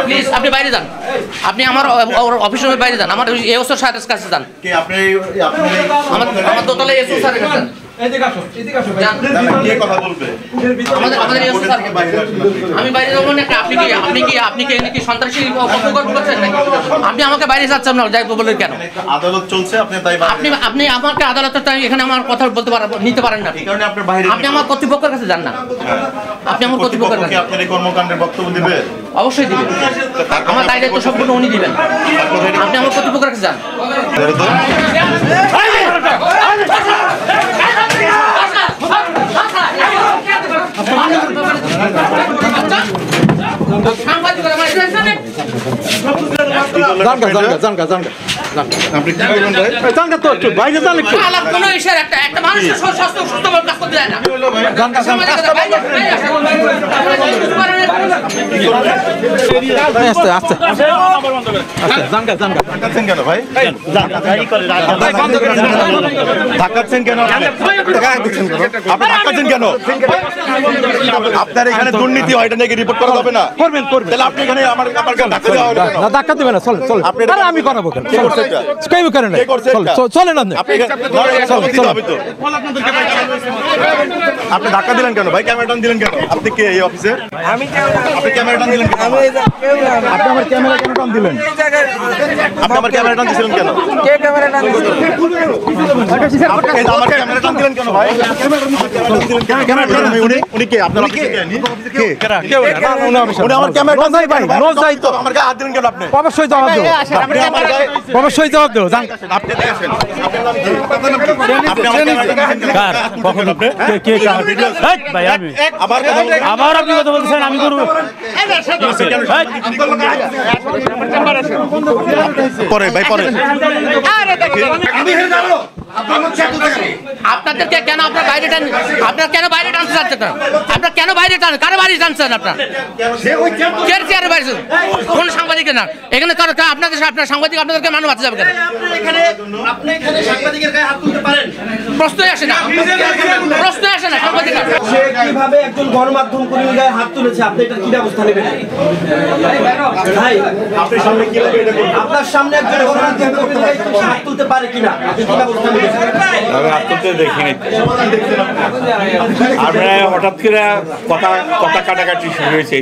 Please আপনি বাইরে যান, আপনি আমার অফিসের বাইরে যান, আমার এসও স্যারের কাছে যান, আমার দোতলায় এসও স্যারের কাছে যান। আমি বাইরে যাবো না, আপনি কি সন্ত্রাসী করছেন নাকি? আপনি আমাকে বাইরে যাচ্ছেন না যাই বলে কেন? আদালত চলছে, আপনি আমাকে আদালতে এখানে আমার কথা বলতে নিতে পারেন না, আপনি আমার কর্তৃপক্ষের কাছে যান না। আপনি আমার কর্তৃপক্ষের কাছে আপনার এই কর্মকাণ্ডের বক্তব্য দিবে? অবশ্যই দিবেন, আমার দায় দায়িত্ব সম্পূর্ণ উনি দিবেন। আপনি আমার কর্তৃপক্ষের কাছে যান। আপনার এখানে দুর্নীতি হয়, এটা নাকি রিপোর্ট করা হবে না? করবেন তাহলে আপনি এখানে আমার ধাক্কা দেওয়া হবে না? ধাক্কা দিবেন না, চলেন চলেন, আমি করাবো কেন? চলেন আপনি ধাক্কা দিলেন কেন ভাই? ক্যামেরাটা দিলেন কেন? আপনি কে এই অফিসে? আপনি ক্যামেরাটা দিলেন কেন? আপনি আমার ক্যামেরা কেন টান দিলেন? আপনি আমার ক্যামেরা টান দিলেন কেন? কে ক্যামেরা টান দিলেন? আমার ক্যামেরা টান দিলেন কেন ভাই? উনি কে? আপনার অফিসে কে? উনি আমার ক্যামেরা টান দিলেন ভাই। নোজ যাই তো আমার গায়ে হাত দিলেন কেন আপনি? অবশ্যই জবাব দেবো, অবশ্যই জবাব দেবো। আপনি দেখেন আপনার নাম কি? আপনি আমার ক্যামেরা টান দিলেন কেন? কার কখন আপনি কে ভাই? আমি আবার আপনি কথা বলছেন, আমি করব পরে ভাই পরে আপনাদেরকে কেন আপনার বাইরে টান, আপনার কেন বাইরে টানতে চাচ্ছেন? আপনার কেন বাইরে টান, কারো বাইরে টানছেন? আপনার চেয়ারে বাইরে কোন সাংবাদিকের না এখানে কারো? আপনাদের আপনার সাংবাদিক আপনাদেরকে মানুষ বাঁচতে যাবে কেন? প্রশ্নই আসে না, প্রশ্নই আসে না। সাংবাদিক কিভাবে একজন গণমাধ্যম কর্মীর গায়ে হাত তুলেছে, আপনি এটা কি ব্যবস্থা নেবেন? ভাই আপনার সামনে একজন গণমাধ্যম কর্মী হাত তুলতে পারে কিনা, আপনি কি ব্যবস্থা নেবেন? আমি হাত তুলতে দেখিনি। আমরা হঠাৎ করে কথা কাটাকাটি শুরু হয়েছে।